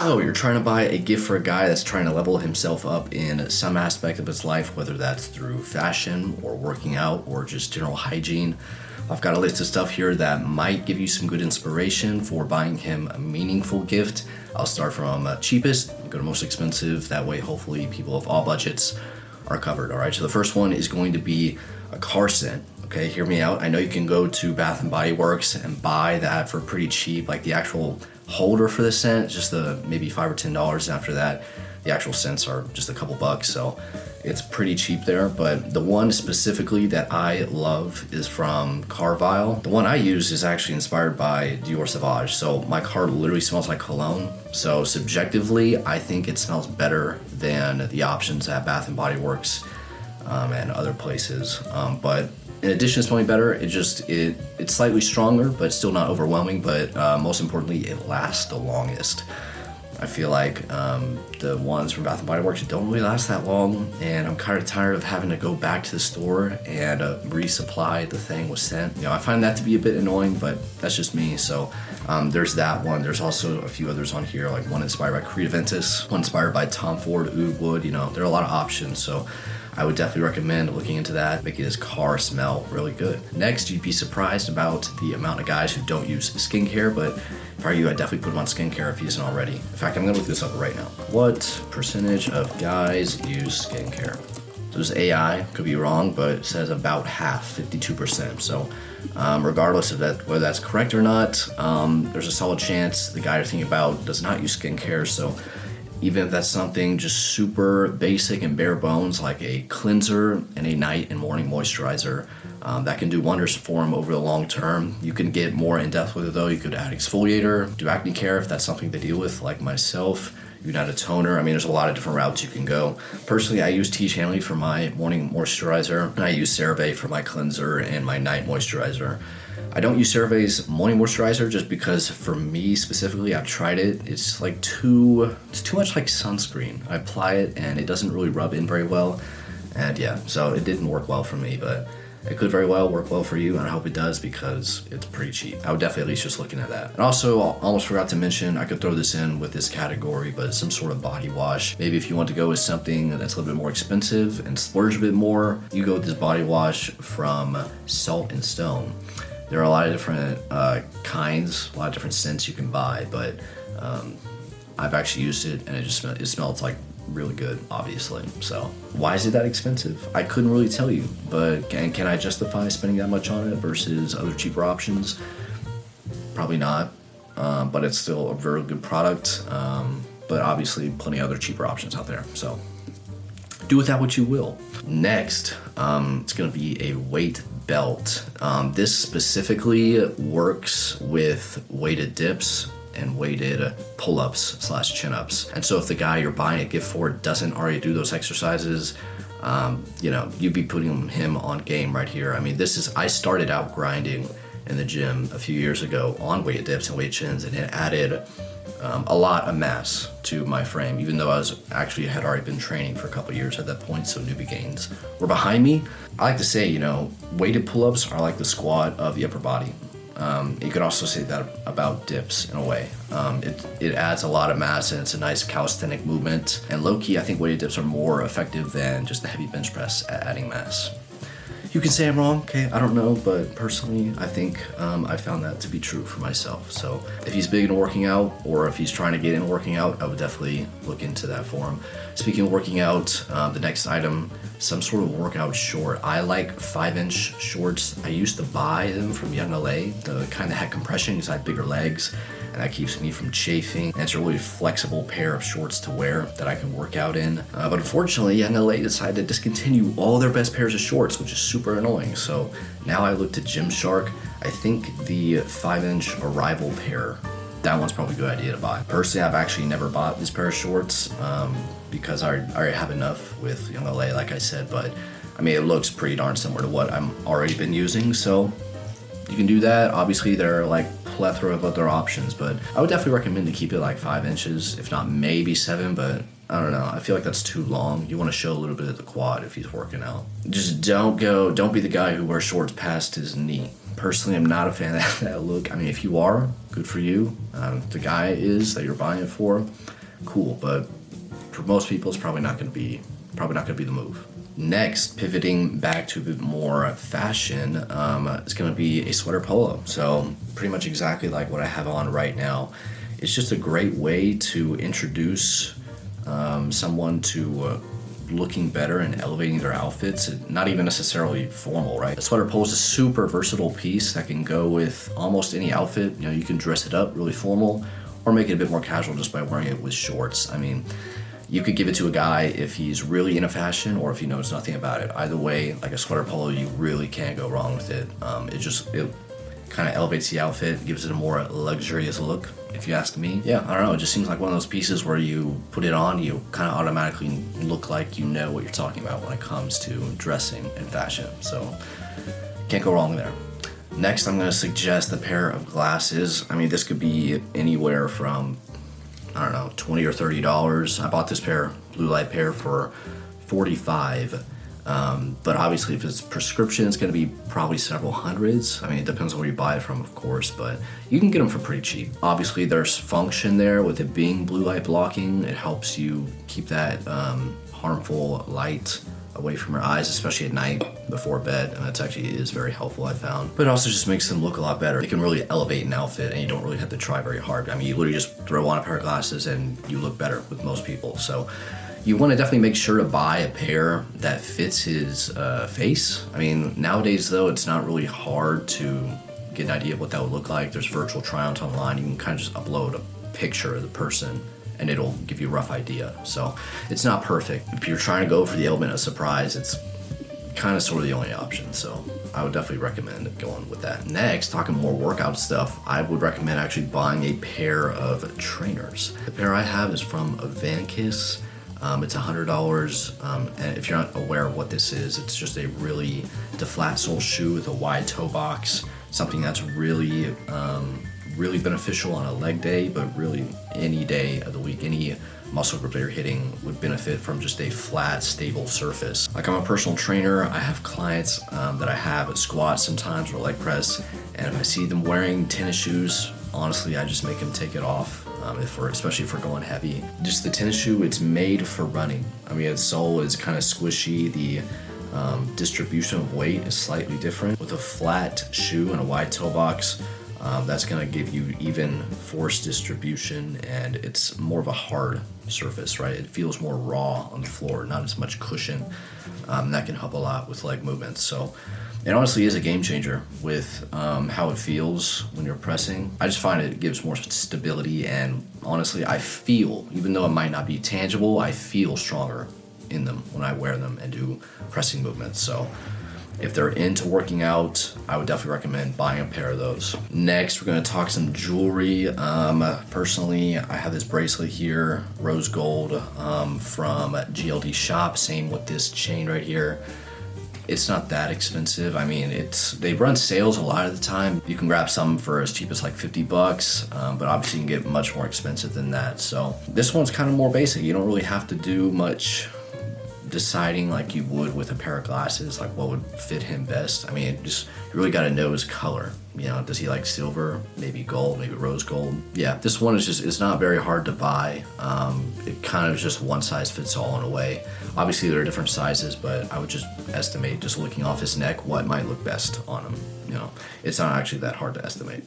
So you're trying to buy a gift for a guy that's trying to level himself up in some aspect of his life, whether that's through fashion or working out or just general hygiene. I've got a list of stuff here that might give you some good inspiration for buying him a meaningful gift. I'll start from cheapest, go to most expensive. That way, hopefully, people of all budgets are covered. All right, so the first one is going to be a car scent. Okay, hear me out. I know you can go to Bath and Body Works and buy that for pretty cheap, like the actual holder for the scent, just the maybe $5 or $10. After that, the actual scents are just a couple bucks, so it's pretty cheap there. But the one specifically that I love is from Carvile. The one I use is actually inspired by Dior Sauvage, so my car literally smells like cologne. So subjectively, I think it smells better than the options at Bath and Body Works and other places. But in addition to smelling better, it's slightly stronger, but still not overwhelming. But most importantly, it lasts the longest. I feel like the ones from Bath and Body Works don't really last that long, and I'm kind of tired of having to go back to the store and resupply the thing with scent. You know, I find that to be a bit annoying, but that's just me. So there's that one. There's also a few others on here, like one inspired by Creed Aventus, one inspired by Tom Ford Oud Wood. You know, there are a lot of options. So I would definitely recommend looking into that, making his car smell really good. Next, you'd be surprised about the amount of guys who don't use skincare, but if I were you, I'd definitely put him on skincare if he isn't already. In fact, I'm gonna look this up right now. What percentage of guys use skincare? So this AI, could be wrong, but it says about half, 52%. So regardless of that, whether that's correct or not, there's a solid chance the guy you're thinking about does not use skincare. So even if that's something just super basic and bare bones, like a cleanser and a night and morning moisturizer, that can do wonders for him over the long term. You can get more in depth with it though. You could add exfoliator, do acne care if that's something to deal with, like myself. You can add a toner. I mean, there's a lot of different routes you can go. Personally, I use T. Hanley for my morning moisturizer, and I use CeraVe for my cleanser and my night moisturizer. I don't use CeraVe's morning moisturizer just because for me specifically, I've tried it. It's too much like sunscreen. I apply it and it doesn't really rub in very well. And yeah, so it didn't work well for me, but it could very well work well for you, and I hope it does because it's pretty cheap. I would definitely at least just looking at that. And also, I almost forgot to mention, I could throw this in with this category, but some sort of body wash. Maybe if you want to go with something that's a little bit more expensive and splurge a bit more, you go with this body wash from Salt and Stone. There are a lot of different kinds, a lot of different scents you can buy, but I've actually used it and it smells like really good, obviously. So why is it that expensive? I couldn't really tell you, but can I justify spending that much on it versus other cheaper options? Probably not, but it's still a very good product. But obviously plenty of other cheaper options out there. So do with that what you will. Next, it's gonna be a weight belt. This specifically works with weighted dips and weighted pull-ups / chin-ups. And so if the guy you're buying a gift for doesn't already do those exercises, you'd be putting him on game right here. I mean, I started out grinding in the gym a few years ago on weighted dips and weight chins, and it added a lot of mass to my frame, even though I had already been training for a couple years at that point, so newbie gains were behind me. I like to say, weighted pull-ups are like the squat of the upper body. You could also say that about dips in a way. It adds a lot of mass and it's a nice calisthenic movement. And low-key, I think weighted dips are more effective than just the heavy bench press at adding mass. You can say I'm wrong, okay? I don't know, but personally, I think I found that to be true for myself. So if he's big into working out, or if he's trying to get into working out, I would definitely look into that for him. Speaking of working out, the next item, some sort of workout short. I like 5-inch shorts. I used to buy them from Young LA, the kind that had compression because I had bigger legs, and that keeps me from chafing. And it's a really flexible pair of shorts to wear that I can work out in. But unfortunately, Young LA decided to discontinue all their best pairs of shorts, which is super annoying. So now I look to Gymshark. I think the 5-inch Arrival pair, that one's probably a good idea to buy. Personally, I've actually never bought this pair of shorts because I already have enough with Young LA, like I said, but I mean, it looks pretty darn similar to what I'm already been using, so you can do that. Obviously, there are like plethora of other options, but I would definitely recommend to keep it like 5 inches, if not maybe 7, but I don't know. I feel like that's too long. You want to show a little bit of the quad if he's working out. Just don't be the guy who wears shorts past his knee. personally am not a fan of that look. I mean, if you are, good for you. The guy is that you're buying it for, cool. But for most people, it's probably not going to be the move. Next, pivoting back to a bit more fashion, it's going to be a sweater polo. So pretty much exactly like what I have on right now. It's just a great way to introduce someone to looking better and elevating their outfits, not even necessarily formal, right? A sweater polo is a super versatile piece that can go with almost any outfit. You know, you can dress it up really formal or make it a bit more casual just by wearing it with shorts. I mean, you could give it to a guy if he's really into fashion or if he knows nothing about it. Either way, like a sweater polo, you really can't go wrong with it. It kind of elevates the outfit, gives it a more luxurious look, if you ask me. Yeah, I don't know, it just seems like one of those pieces where you put it on, you kind of automatically look like you know what you're talking about when it comes to dressing and fashion. So, can't go wrong there. Next, I'm gonna suggest a pair of glasses. I mean, this could be anywhere from, I don't know, $20 or $30. I bought this blue light pair for $45. But obviously if it's prescription, it's going to be probably several hundreds. I mean, it depends on where you buy it from, of course, but you can get them for pretty cheap. Obviously there's function there with it being blue light blocking. It helps you keep that harmful light away from your eyes, especially at night before bed, and that actually is very helpful, I found. But it also just makes them look a lot better. It can really elevate an outfit and you don't really have to try very hard. I mean, you literally just throw on a pair of glasses and you look better with most people. So you want to definitely make sure to buy a pair that fits his face. I mean, nowadays though, it's not really hard to get an idea of what that would look like. There's virtual try-ons online. You can kind of just upload a picture of the person and it'll give you a rough idea. So it's not perfect. If you're trying to go for the element of surprise, it's kind of sort of the only option. So I would definitely recommend going with that. Next, talking more workout stuff, I would recommend actually buying a pair of trainers. The pair I have is from Vankis. It's $100, and if you're not aware of what this is, it's just it's a flat sole shoe with a wide toe box, something that's really beneficial on a leg day, but really any day of the week, any muscle group that you're hitting would benefit from just a flat, stable surface. Like, I'm a personal trainer. I have clients that I have at squat sometimes or leg press, and if I see them wearing tennis shoes, honestly, I just make them take it off. Especially if we're going heavy. Just the tennis shoe, it's made for running. I mean, its sole is kind of squishy. The distribution of weight is slightly different. With a flat shoe and a wide toe box, that's gonna give you even force distribution, and it's more of a hard surface, right? It feels more raw on the floor, not as much cushion. That can help a lot with leg movements. So it honestly is a game changer with how it feels when you're pressing. I just find it gives more stability, and honestly, I feel, even though it might not be tangible, I feel stronger in them when I wear them and do pressing movements. So if they're into working out, I would definitely recommend buying a pair of those. Next, we're gonna talk some jewelry. Personally, I have this bracelet here, rose gold, from GLD Shop. Same with this chain right here. It's not that expensive. I mean, they run sales a lot of the time. You can grab some for as cheap as like $50, but obviously you can get much more expensive than that. So this one's kind of more basic. You don't really have to do much deciding like you would with a pair of glasses, like what would fit him best. I mean, you really got to know his color. You know, does he like silver, maybe gold, maybe rose gold? Yeah, this one it's not very hard to buy. It kind of just one size fits all in a way. Obviously there are different sizes, but I would just estimate, just looking off his neck, what might look best on him. You know, it's not actually that hard to estimate.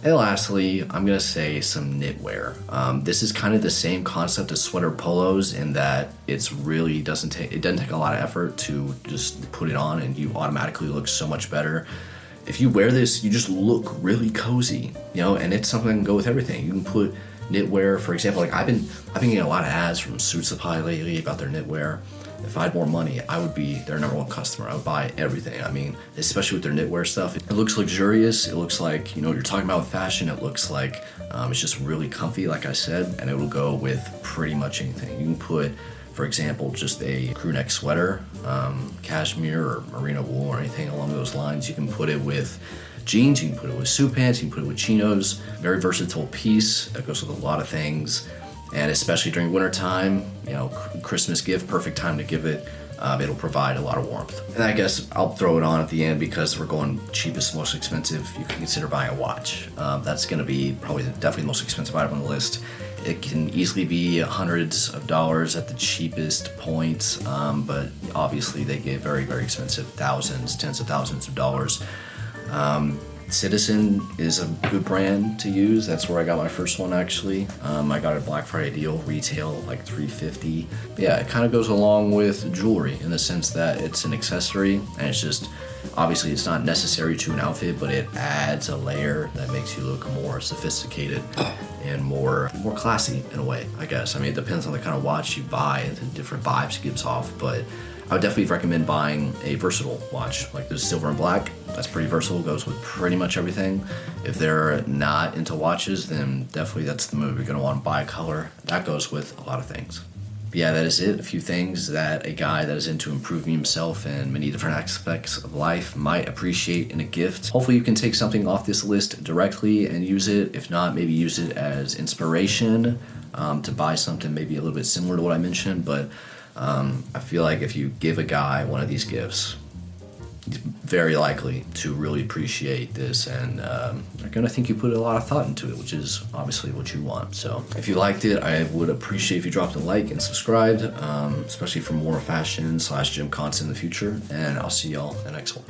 And lastly, I'm gonna say some knitwear. This is kind of the same concept as sweater polos in that it doesn't take a lot of effort to just put it on and you automatically look so much better. If you wear this, you just look really cozy, you know, and it's something that can go with everything. You can put knitwear, for example, like I've been getting a lot of ads from Suit Supply lately about their knitwear. If I had more money, I would be their #1 customer. I would buy everything. I mean, especially with their knitwear stuff. It looks luxurious. It looks like, you know what you're talking about with fashion. It looks like it's just really comfy, like I said, and it will go with pretty much anything. You can put, for example, just a crew neck sweater, cashmere or merino wool or anything along those lines. You can put it with jeans, you can put it with suit pants, you can put it with chinos. Very versatile piece that goes with a lot of things. And especially during winter time, you know, Christmas gift, perfect time to give it it'll provide a lot of warmth. And I guess I'll throw it on at the end because we're going cheapest, most expensive. You can consider buying a watch. That's going to be probably definitely the most expensive item on the list. It can easily be hundreds of dollars at the cheapest point, but obviously they get very, very expensive, thousands, tens of thousands of dollars. Citizen is a good brand to use. That's where I got my first one, actually. I got a Black Friday deal, retail like $350. But yeah, it kind of goes along with jewelry in the sense that it's an accessory, and it's just, obviously it's not necessary to an outfit, but it adds a layer that makes you look more sophisticated and more classy in a way, I guess. I mean, it depends on the kind of watch you buy and the different vibes it gives off, but I would definitely recommend buying a versatile watch. Like this silver and black, that's pretty versatile, goes with pretty much everything. If they're not into watches, then definitely that's the move. You're gonna wanna buy a color. That goes with a lot of things. But yeah, that is it. A few things that a guy that is into improving himself in many different aspects of life might appreciate in a gift. Hopefully you can take something off this list directly and use it. If not, maybe use it as inspiration to buy something maybe a little bit similar to what I mentioned, but I feel like if you give a guy one of these gifts, he's very likely to really appreciate this, and they're gonna think you put a lot of thought into it, which is obviously what you want. So if you liked it, I would appreciate if you dropped a like and subscribed, especially for more fashion / gym content in the future, and I'll see y'all in the next one.